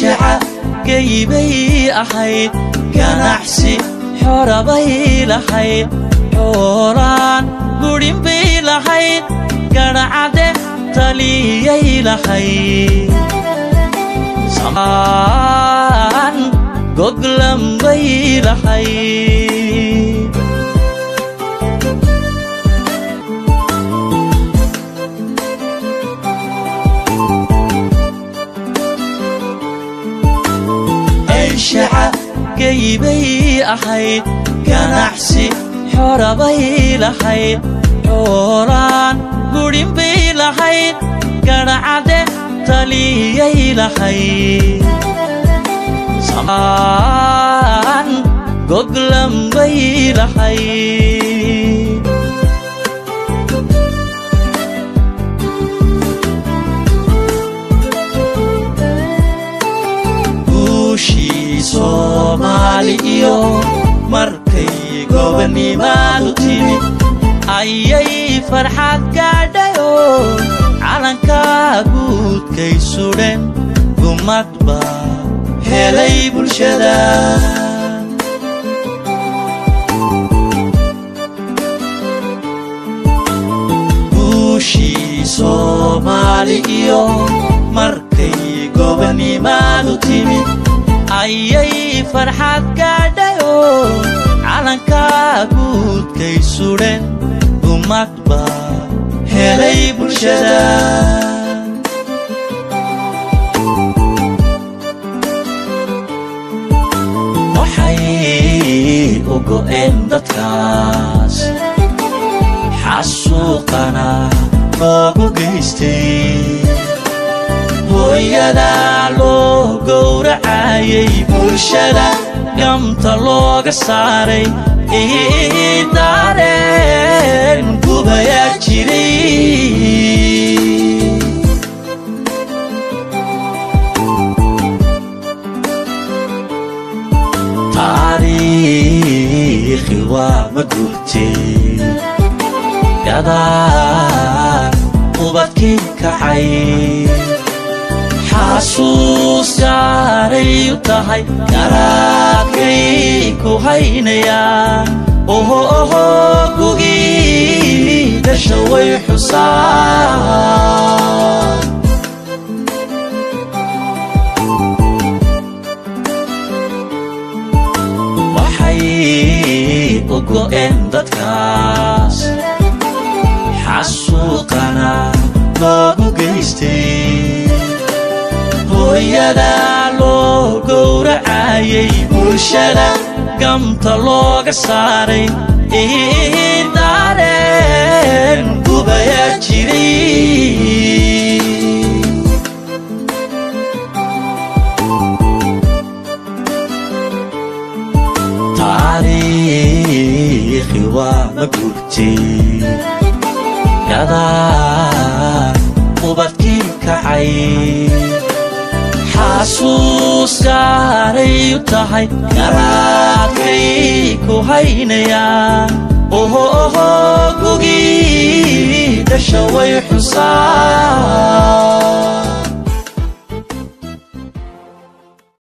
شعب قيبي أحيد كنحسي حربي لحيد حوران قرين بي لحيد كنعده تليي لحيد سمان ققلم بي لحيد شعب قيبي أحيد كنحسي حربي لحيد حوران قرين بي لحيد كنعده تليي لحيد سمان ققلم بي لحيد Somaliyo markay gobonimadu timid ayay farxad gaadhayo calanka guudkay suudhen gumad baa helay bulshada guushii Somaliyo markay gobonimadu timid ayay farxad gaadhayo calanka guudkay suudhen gumad baa helay bulshada waxay u go'een dadkaas xasuuqana loogu geystay hooyada loo gowracayay bulshada gamta looga saaray dareen gubayaa jiray taariikhi waa magurtay gadaan ubadkii kacay xasuus gaaray u tahay garaadkay ku haynayaan oho gugii dhasha way xusaan waxay u go'een dadkaas xasuuqana loogu geystay hooyada loo gowracayay bulshada gamta looga saaray dareen gubayaa jiray taariikhi waa magurtay gadaan ubadkii kacay xasuus gaaray u tahay garaadkay ku haynayaan oho gugii dhasha way xusaan